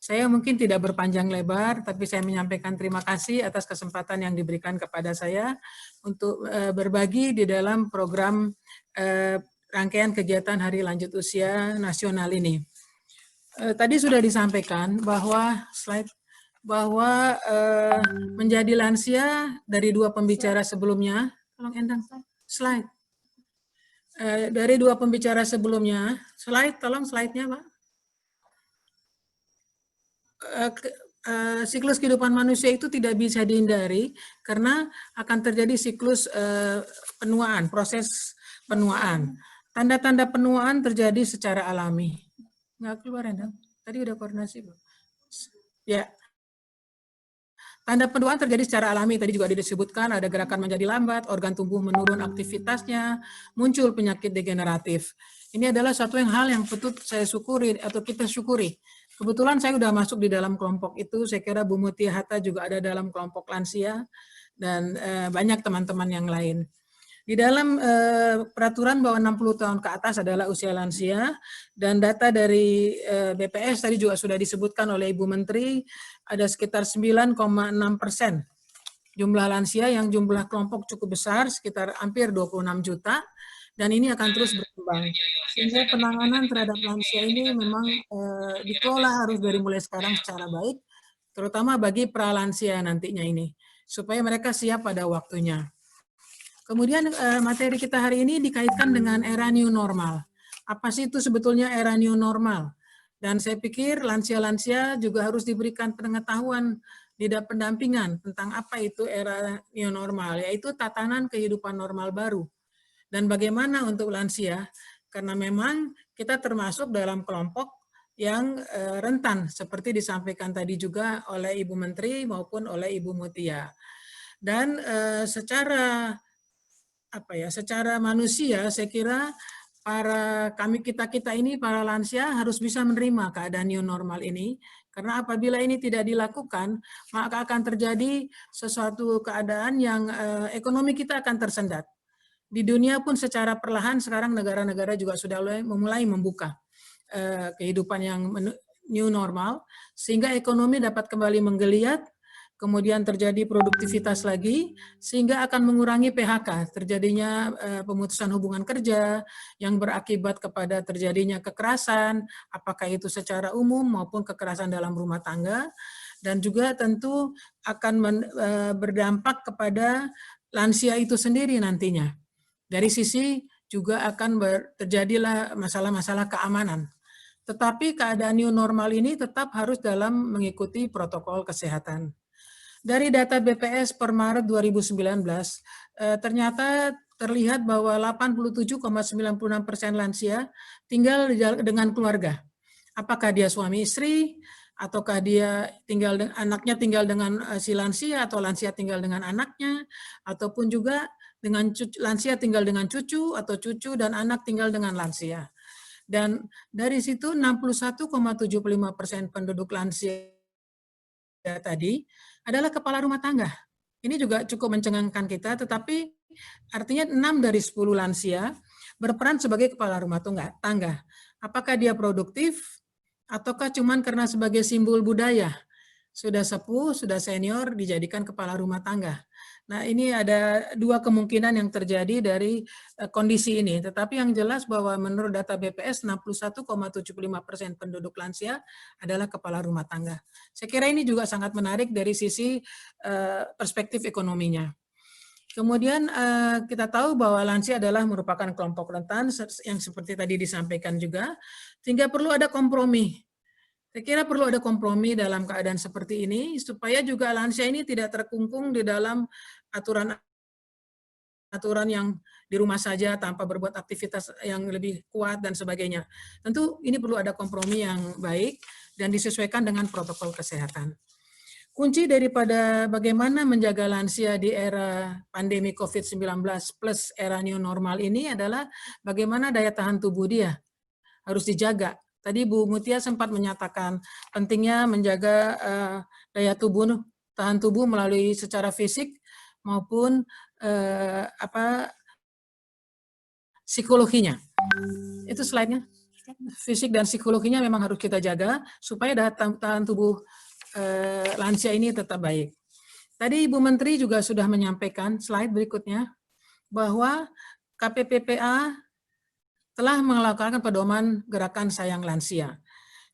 Saya mungkin tidak berpanjang lebar, tapi saya menyampaikan terima kasih atas kesempatan yang diberikan kepada saya untuk berbagi di dalam program rangkaian kegiatan Hari Lanjut Usia Nasional ini. Tadi sudah disampaikan bahwa menjadi lansia dari dua pembicara sebelumnya, tolong Endang, slide. Dari dua pembicara sebelumnya, tolong slide-nya Pak. Siklus kehidupan manusia itu tidak bisa dihindari karena akan terjadi siklus penuaan, proses penuaan. Tanda-tanda penuaan terjadi secara alami. Nggak keluar ya, tadi udah koordinasi belum? Ya. Tanda penuaan terjadi secara alami, tadi juga disebutkan ada gerakan menjadi lambat, organ tubuh menurun aktivitasnya, muncul penyakit degeneratif. Ini adalah suatu hal yang patut saya syukuri atau kita syukuri. Kebetulan saya sudah masuk di dalam kelompok itu, saya kira Bu Mutia Hatta juga ada dalam kelompok lansia, dan banyak teman-teman yang lain. Di dalam peraturan bahwa 60 tahun ke atas adalah usia lansia, dan data dari BPS tadi juga sudah disebutkan oleh Ibu Menteri, ada sekitar 9,6% jumlah lansia yang jumlah kelompok cukup besar, sekitar hampir 26 juta, dan ini akan terus berkembang. Sehingga penanganan terhadap lansia ini memang dikelola harus dari mulai sekarang secara baik, terutama bagi pralansia nantinya ini, supaya mereka siap pada waktunya. Kemudian materi kita hari ini dikaitkan dengan era new normal. Apa sih itu sebetulnya era new normal? Dan saya pikir lansia-lansia juga harus diberikan pengetahuan, tidak pendampingan tentang apa itu era new normal, yaitu tatanan kehidupan normal baru. Dan bagaimana untuk lansia? Karena memang kita termasuk dalam kelompok yang rentan, seperti disampaikan tadi juga oleh Ibu Menteri maupun oleh Ibu Mutia. Dan secara manusia, saya kira kita ini para lansia harus bisa menerima keadaan new normal ini, karena apabila ini tidak dilakukan, maka akan terjadi sesuatu keadaan yang ekonomi kita akan tersendat. Di dunia pun secara perlahan sekarang negara-negara juga sudah mulai membuka kehidupan yang new normal, sehingga ekonomi dapat kembali menggeliat, kemudian terjadi produktivitas lagi, sehingga akan mengurangi PHK, terjadinya pemutusan hubungan kerja, yang berakibat kepada terjadinya kekerasan, apakah itu secara umum maupun kekerasan dalam rumah tangga, dan juga tentu akan berdampak kepada lansia itu sendiri nantinya. Dari sisi juga akan terjadilah masalah-masalah keamanan. Tetapi keadaan new normal ini tetap harus dalam mengikuti protokol kesehatan. Dari data BPS per Maret 2019, ternyata terlihat bahwa 87,96% lansia tinggal dengan keluarga. Apakah dia suami istri, ataukah dia anaknya tinggal dengan si lansia, atau lansia tinggal dengan anaknya, ataupun juga dengan lansia tinggal dengan cucu, atau cucu dan anak tinggal dengan lansia. Dan dari situ 61,75% penduduk lansia tadi adalah kepala rumah tangga. Ini juga cukup mencengangkan kita, tetapi artinya 6 dari 10 lansia berperan sebagai kepala rumah tangga. Apakah dia produktif, ataukah cuman karena sebagai simbol budaya? Sudah sepuh, sudah senior, dijadikan kepala rumah tangga. Nah, ini ada dua kemungkinan yang terjadi dari kondisi ini. Tetapi yang jelas bahwa menurut data BPS, 61,75% penduduk lansia adalah kepala rumah tangga. Saya kira ini juga sangat menarik dari sisi perspektif ekonominya. Kemudian kita tahu bahwa lansia adalah merupakan kelompok rentan yang seperti tadi disampaikan juga, sehingga perlu ada kompromi. Saya kira perlu ada kompromi dalam keadaan seperti ini, supaya juga lansia ini tidak terkungkung di dalam aturan yang di rumah saja tanpa berbuat aktivitas yang lebih kuat dan sebagainya. Tentu ini perlu ada kompromi yang baik dan disesuaikan dengan protokol kesehatan. Kunci daripada bagaimana menjaga lansia di era pandemi COVID-19 plus era new normal ini adalah bagaimana daya tahan tubuh dia harus dijaga. Tadi Bu Mutia sempat menyatakan pentingnya menjaga tahan tubuh melalui secara fisik maupun psikologinya. Itu slide-nya. fisik dan psikologinya memang harus kita jaga supaya daya tahan tubuh lansia ini tetap baik. Tadi Ibu Menteri juga sudah menyampaikan slide berikutnya bahwa KPPPA telah melakukan pedoman gerakan sayang lansia.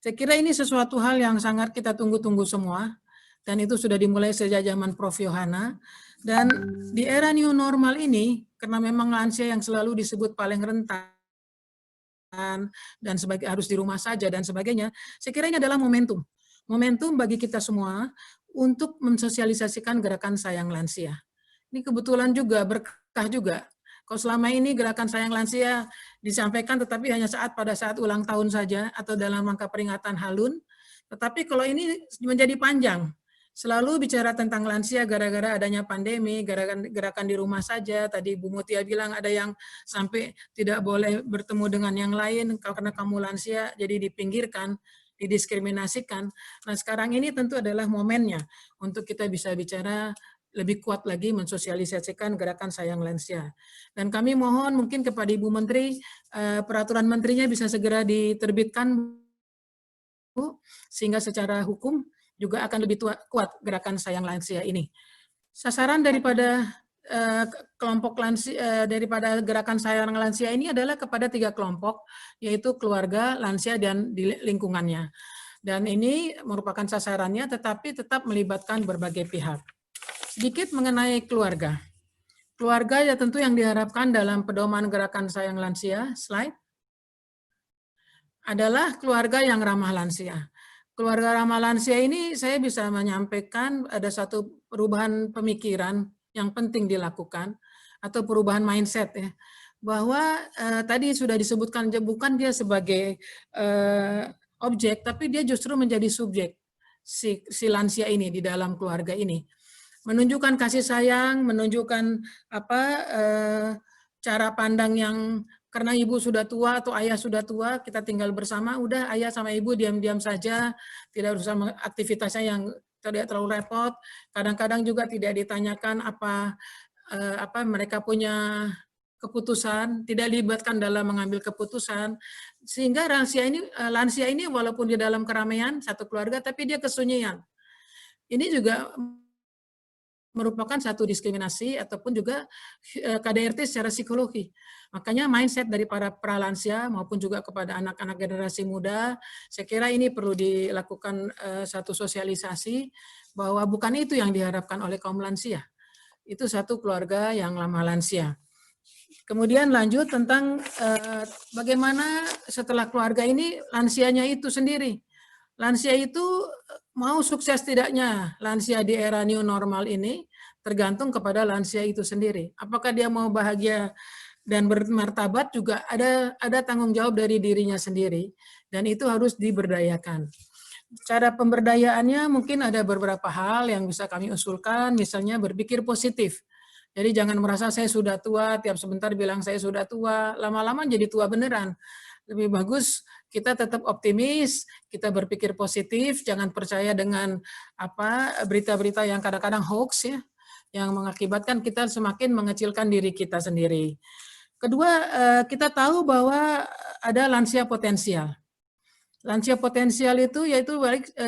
Saya kira ini sesuatu hal yang sangat kita tunggu-tunggu semua, dan itu sudah dimulai sejak zaman Prof. Yohana. Dan di era new normal ini, karena memang lansia yang selalu disebut paling rentan, dan harus di rumah saja dan sebagainya, saya kira ini adalah momentum. Momentum bagi kita semua untuk mensosialisasikan gerakan sayang lansia. Ini kebetulan juga berkah juga. Kalau selama ini gerakan sayang lansia disampaikan tetapi hanya pada saat ulang tahun saja atau dalam rangka peringatan Halun, tetapi kalau ini menjadi panjang. Selalu bicara tentang lansia gara-gara adanya pandemi, gerakan di rumah saja. Tadi Bu Mutia bilang ada yang sampai tidak boleh bertemu dengan yang lain karena kamu lansia, jadi dipinggirkan, didiskriminasikan. Nah sekarang ini tentu adalah momennya untuk kita bisa bicara lebih kuat lagi mensosialisasikan gerakan sayang lansia. Dan kami mohon mungkin kepada Ibu Menteri, peraturan menterinya bisa segera diterbitkan, Bu, sehingga secara hukum juga akan lebih kuat gerakan sayang lansia ini. Sasaran daripada kelompok lansia, daripada gerakan sayang lansia ini adalah kepada 3 kelompok, yaitu keluarga, lansia, dan di lingkungannya. Dan ini merupakan sasarannya, tetapi tetap melibatkan berbagai pihak. Sedikit mengenai keluarga. Keluarga ya tentu yang diharapkan dalam pedoman gerakan sayang lansia, slide, adalah keluarga yang ramah lansia. Keluarga ramah lansia ini saya bisa menyampaikan ada satu perubahan pemikiran yang penting dilakukan, atau perubahan mindset ya, bahwa tadi sudah disebutkan bukan dia sebagai objek, tapi dia justru menjadi subjek si lansia ini di dalam keluarga ini. Menunjukkan kasih sayang, menunjukkan cara pandang yang karena ibu sudah tua atau ayah sudah tua, kita tinggal bersama, udah ayah sama ibu diam-diam saja, tidak usah aktivitasnya yang tidak terlalu repot. Kadang-kadang juga tidak ditanyakan apa mereka punya keputusan, tidak dilibatkan dalam mengambil keputusan, sehingga lansia ini walaupun di dalam keramaian satu keluarga, tapi dia kesunyian. Ini juga merupakan satu diskriminasi ataupun juga KDRT secara psikologi. Makanya mindset dari para pralansia maupun juga kepada anak-anak generasi muda, saya kira ini perlu dilakukan satu sosialisasi bahwa bukan itu yang diharapkan oleh kaum lansia. Itu satu keluarga yang lama lansia. Kemudian lanjut tentang bagaimana setelah keluarga ini lansianya itu sendiri. Lansia itu mau sukses tidaknya lansia di era new normal ini tergantung kepada lansia itu sendiri. Apakah dia mau bahagia dan bermartabat juga ada tanggung jawab dari dirinya sendiri, dan itu harus diberdayakan. Cara pemberdayaannya mungkin ada beberapa hal yang bisa kami usulkan, misalnya berpikir positif. Jadi jangan merasa saya sudah tua, tiap sebentar bilang saya sudah tua, lama-lama jadi tua beneran. Lebih bagus kita tetap optimis, kita berpikir positif, jangan percaya dengan berita-berita yang kadang-kadang hoax ya, yang mengakibatkan kita semakin mengecilkan diri kita sendiri. Kedua, kita tahu bahwa ada lansia potensial. Lansia potensial itu yaitu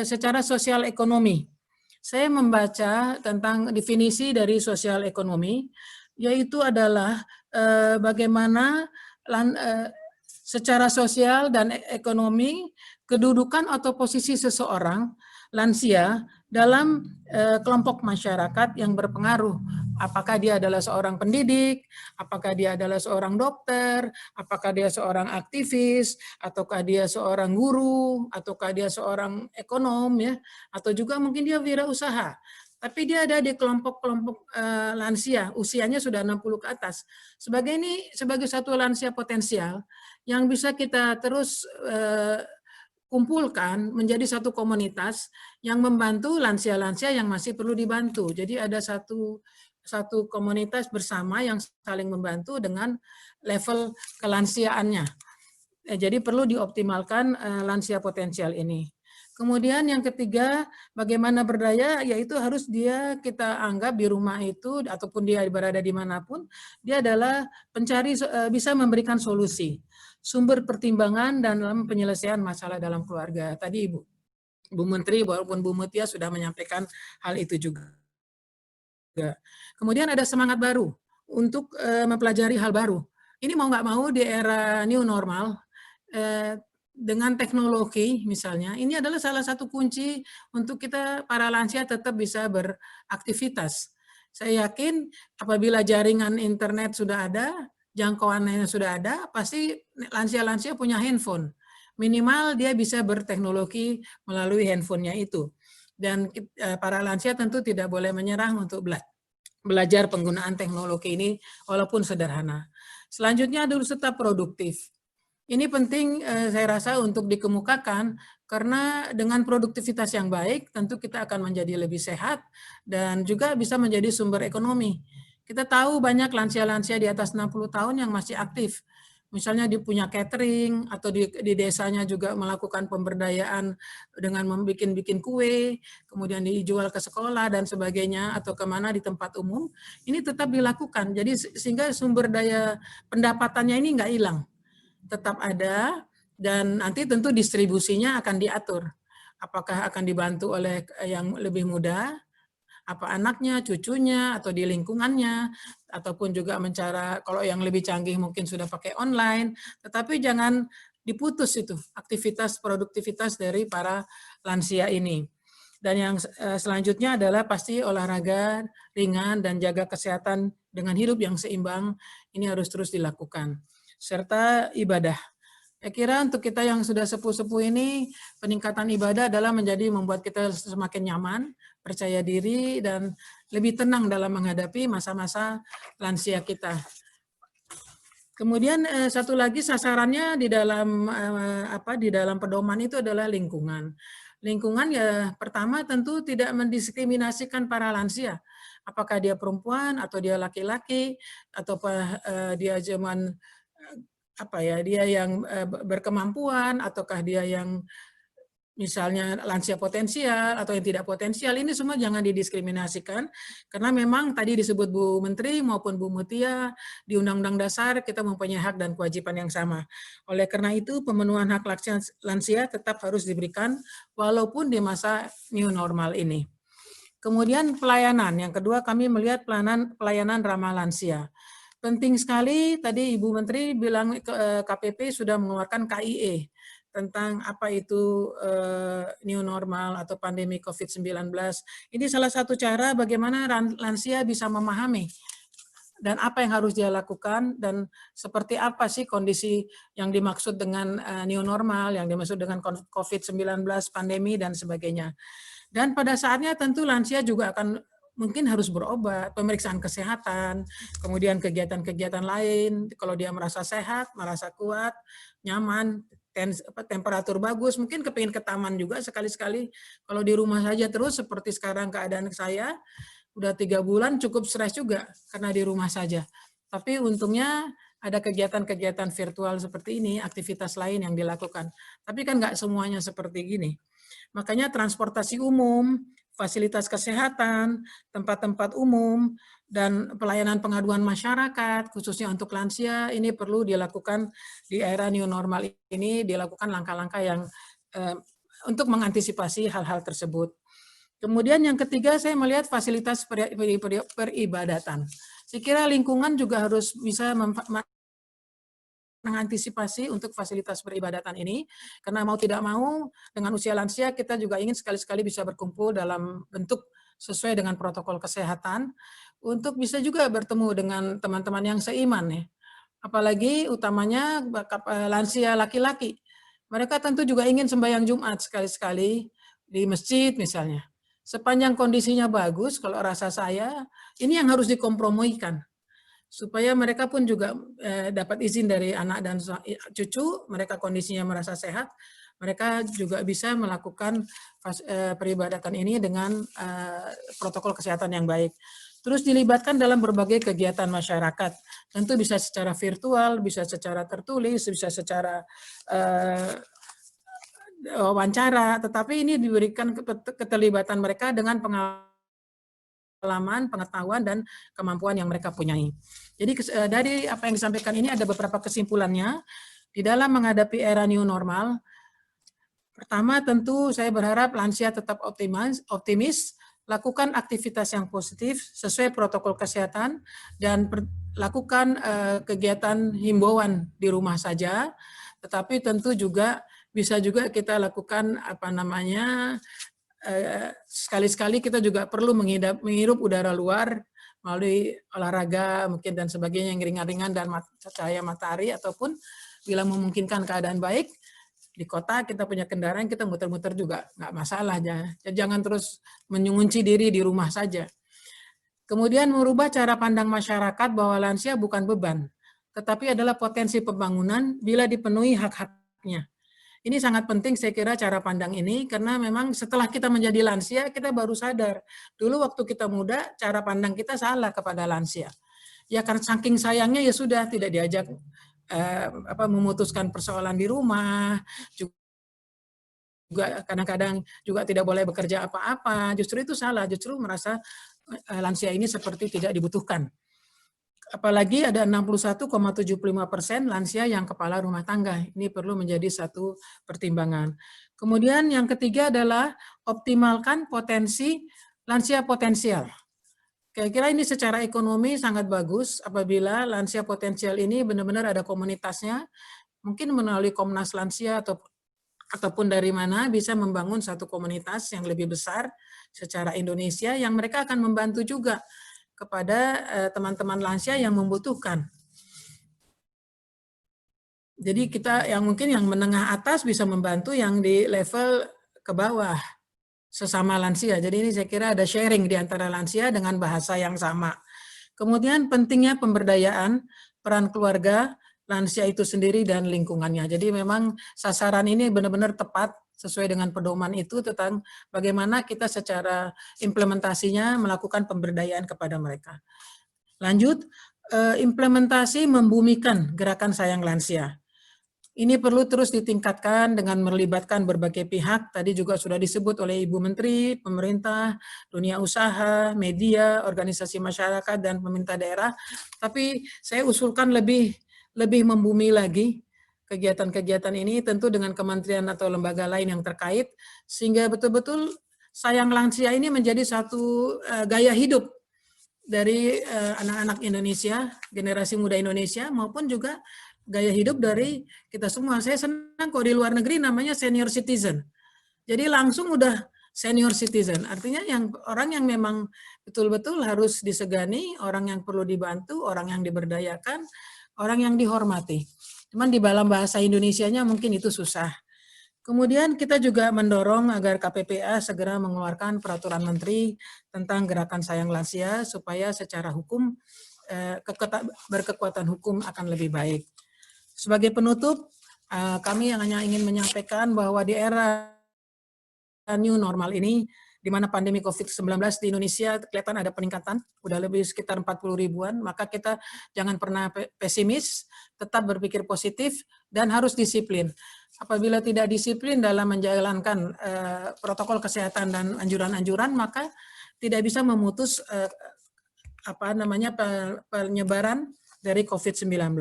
secara sosial ekonomi. Saya membaca tentang definisi dari sosial ekonomi, yaitu adalah bagaimana secara sosial dan ekonomi kedudukan atau posisi seseorang lansia dalam kelompok masyarakat yang berpengaruh. Apakah dia adalah seorang pendidik, apakah dia adalah seorang dokter, apakah dia seorang aktivis, ataukah dia seorang guru, ataukah dia seorang ekonom ya, atau juga mungkin dia wirausaha. Tapi dia ada di kelompok-kelompok lansia, usianya sudah 60 ke atas. Sebagai satu lansia potensial yang bisa kita terus kumpulkan menjadi satu komunitas yang membantu lansia-lansia yang masih perlu dibantu. Jadi ada satu komunitas bersama yang saling membantu dengan level kelansiaannya. Jadi perlu dioptimalkan lansia potensial ini. Kemudian yang ketiga, bagaimana berdaya, yaitu harus dia kita anggap di rumah itu, ataupun dia berada dimanapun, dia adalah pencari, bisa memberikan solusi, sumber pertimbangan dalam penyelesaian masalah dalam keluarga. Tadi Bu Menteri walaupun Bu Mutia sudah menyampaikan hal itu juga. Kemudian ada semangat baru untuk mempelajari hal baru. Ini mau nggak mau di era new normal, dengan teknologi misalnya, ini adalah salah satu kunci untuk kita para lansia tetap bisa beraktivitas. Saya yakin apabila jaringan internet sudah ada, jangkauannya sudah ada, pasti lansia-lansia punya handphone. Minimal dia bisa berteknologi melalui handphonenya itu. Dan para lansia tentu tidak boleh menyerah untuk belajar penggunaan teknologi ini walaupun sederhana. Selanjutnya adalah tetap produktif. Ini penting saya rasa untuk dikemukakan karena dengan produktivitas yang baik tentu kita akan menjadi lebih sehat dan juga bisa menjadi sumber ekonomi. Kita tahu banyak lansia-lansia di atas 60 tahun yang masih aktif. Misalnya dia punya catering atau di desanya juga melakukan pemberdayaan dengan bikin kue, kemudian dijual ke sekolah dan sebagainya atau kemana di tempat umum. Ini tetap dilakukan. Jadi sehingga sumber daya pendapatannya ini nggak hilang, tetap ada, dan nanti tentu distribusinya akan diatur. Apakah akan dibantu oleh yang lebih muda, apa anaknya, cucunya, atau di lingkungannya, ataupun juga mencari, kalau yang lebih canggih mungkin sudah pakai online, tetapi jangan diputus itu aktivitas produktivitas dari para lansia ini. Dan yang selanjutnya adalah pasti olahraga ringan dan jaga kesehatan dengan hidup yang seimbang, ini harus terus dilakukan. Serta ibadah. Saya kira untuk kita yang sudah sepuh-sepuh ini, peningkatan ibadah adalah membuat kita semakin nyaman, percaya diri, dan lebih tenang dalam menghadapi masa-masa lansia kita. Kemudian satu lagi sasarannya di dalam pedoman itu adalah lingkungan. Lingkungan ya pertama tentu tidak mendiskriminasikan para lansia. Apakah dia perempuan atau dia laki-laki atau dia cuman dia yang berkemampuan ataukah dia yang misalnya lansia potensial atau yang tidak potensial, ini semua jangan didiskriminasikan, karena memang tadi disebut Bu Menteri maupun Bu Mutia, di Undang-Undang Dasar kita mempunyai hak dan kewajiban yang sama. Oleh karena itu, pemenuhan hak lansia tetap harus diberikan walaupun di masa new normal ini. Kemudian pelayanan, yang kedua kami melihat pelayanan ramah lansia. Penting sekali, tadi Ibu Menteri bilang KPP sudah mengeluarkan KIE, tentang apa itu new normal atau pandemi COVID-19. Ini salah satu cara bagaimana lansia bisa memahami dan apa yang harus dia lakukan dan seperti apa sih kondisi yang dimaksud dengan new normal, yang dimaksud dengan COVID-19, pandemi, dan sebagainya. Dan pada saatnya tentu lansia juga akan mungkin harus berobat, pemeriksaan kesehatan, kemudian kegiatan-kegiatan lain, kalau dia merasa sehat, merasa kuat, nyaman, temperatur bagus, mungkin kepingin ke taman juga sekali-sekali. Kalau di rumah saja terus seperti sekarang keadaan saya, udah 3 bulan cukup stres juga karena di rumah saja. Tapi untungnya ada kegiatan-kegiatan virtual seperti ini, aktivitas lain yang dilakukan. Tapi kan nggak semuanya seperti gini. Makanya transportasi umum, fasilitas kesehatan, tempat-tempat umum, dan pelayanan pengaduan masyarakat, khususnya untuk lansia, ini perlu dilakukan di era new normal ini, dilakukan langkah-langkah yang untuk mengantisipasi hal-hal tersebut. Kemudian yang ketiga, saya melihat fasilitas peribadatan. Saya kira lingkungan juga harus bisa mengantisipasi untuk fasilitas peribadatan ini, karena mau tidak mau dengan usia lansia kita juga ingin sekali-sekali bisa berkumpul dalam bentuk sesuai dengan protokol kesehatan, untuk bisa juga bertemu dengan teman-teman yang seiman ya. Apalagi utamanya lansia laki-laki. Mereka tentu juga ingin sembahyang Jumat sekali-sekali di masjid misalnya. Sepanjang kondisinya bagus, kalau rasa saya, ini yang harus dikompromikan supaya mereka pun juga dapat izin dari anak dan cucu, mereka kondisinya merasa sehat, mereka juga bisa melakukan peribadatan ini dengan protokol kesehatan yang baik. Terus dilibatkan dalam berbagai kegiatan masyarakat, tentu bisa secara virtual, bisa secara tertulis, bisa secara wawancara, tetapi ini diberikan keterlibatan mereka dengan pengalaman, pengetahuan, dan kemampuan yang mereka punyai. Jadi dari apa yang disampaikan ini ada beberapa kesimpulannya. Di dalam menghadapi era new normal, pertama tentu saya berharap lansia tetap optimis, lakukan aktivitas yang positif sesuai protokol kesehatan, dan lakukan kegiatan himbauan di rumah saja. Tetapi tentu juga bisa juga kita lakukan sekali-sekali kita juga perlu menghirup udara luar melalui olahraga mungkin dan sebagainya yang ringan-ringan dan cahaya matahari, ataupun bila memungkinkan keadaan baik di kota kita punya kendaraan, kita muter-muter juga nggak masalah. Jangan terus mengunci diri di rumah saja. Kemudian merubah cara pandang masyarakat bahwa lansia bukan beban, tetapi adalah potensi pembangunan bila dipenuhi hak-haknya. Ini sangat penting saya kira cara pandang ini, karena memang setelah kita menjadi lansia, kita baru sadar. Dulu waktu kita muda, cara pandang kita salah kepada lansia. Ya karena saking sayangnya ya sudah tidak diajak memutuskan persoalan di rumah, juga kadang-kadang juga tidak boleh bekerja apa-apa. Justru itu salah, justru merasa lansia ini seperti tidak dibutuhkan. Apalagi ada 61,75% lansia yang kepala rumah tangga. Ini perlu menjadi satu pertimbangan. Kemudian yang ketiga adalah optimalkan potensi lansia potensial. Kira-kira ini secara ekonomi sangat bagus apabila lansia potensial ini benar-benar ada komunitasnya, mungkin melalui Komnas Lansia ataupun dari mana bisa membangun satu komunitas yang lebih besar secara Indonesia, yang mereka akan membantu juga kepada teman-teman lansia yang membutuhkan. Jadi kita yang mungkin yang menengah atas bisa membantu yang di level ke bawah sesama lansia. Jadi ini saya kira ada sharing di antara lansia dengan bahasa yang sama. Kemudian pentingnya pemberdayaan peran keluarga, lansia itu sendiri, dan lingkungannya. Jadi memang sasaran ini benar-benar tepat sesuai dengan pedoman itu tentang bagaimana kita secara implementasinya melakukan pemberdayaan kepada mereka. Lanjut, implementasi membumikan gerakan sayang lansia. Ini perlu terus ditingkatkan dengan melibatkan berbagai pihak, tadi juga sudah disebut oleh Ibu Menteri, pemerintah, dunia usaha, media, organisasi masyarakat, dan pemerintah daerah. Tapi saya usulkan lebih membumi lagi kegiatan-kegiatan ini, tentu dengan kementerian atau lembaga lain yang terkait, sehingga betul-betul sayang lansia ini menjadi satu gaya hidup dari anak-anak Indonesia, generasi muda Indonesia, maupun juga gaya hidup dari kita semua. Saya senang kalau di luar negeri namanya senior citizen. Jadi langsung udah senior citizen. Artinya orang yang memang betul-betul harus disegani, orang yang perlu dibantu, orang yang diberdayakan, orang yang dihormati. Cuman di dalam bahasa Indonesianya mungkin itu susah. Kemudian kita juga mendorong agar KPPA segera mengeluarkan peraturan menteri tentang gerakan sayang lansia supaya secara hukum berkekuatan hukum akan lebih baik. Sebagai penutup, kami hanya ingin menyampaikan bahwa di era new normal ini, di mana pandemi COVID-19 di Indonesia kelihatan ada peningkatan, udah lebih sekitar 40 ribuan, maka kita jangan pernah pesimis, tetap berpikir positif, dan harus disiplin. Apabila tidak disiplin dalam menjalankan protokol kesehatan dan anjuran-anjuran, maka tidak bisa memutus penyebaran dari COVID-19.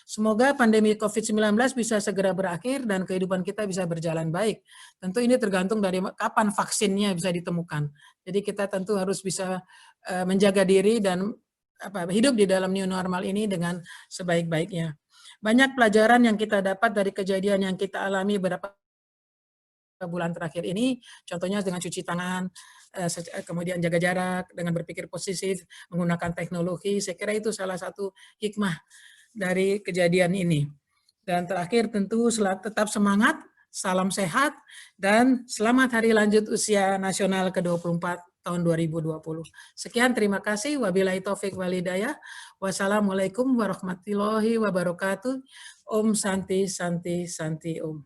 Semoga pandemi COVID-19 bisa segera berakhir dan kehidupan kita bisa berjalan baik. Tentu ini tergantung dari kapan vaksinnya bisa ditemukan. Jadi kita tentu harus bisa menjaga diri dan hidup di dalam new normal ini dengan sebaik-baiknya. Banyak pelajaran yang kita dapat dari kejadian yang kita alami beberapa bulan terakhir ini, contohnya dengan cuci tangan, kemudian jaga jarak, dengan berpikir positif, menggunakan teknologi. Saya kira itu salah satu hikmah dari kejadian ini. Dan terakhir tentu tetap semangat, salam sehat, dan selamat Hari Lanjut Usia Nasional ke-24 tahun 2020. Sekian, terima kasih. Wabillahi taufik wal hidayah. Wassalamualaikum warahmatullahi wabarakatuh. Om Santi Santi Santi Om.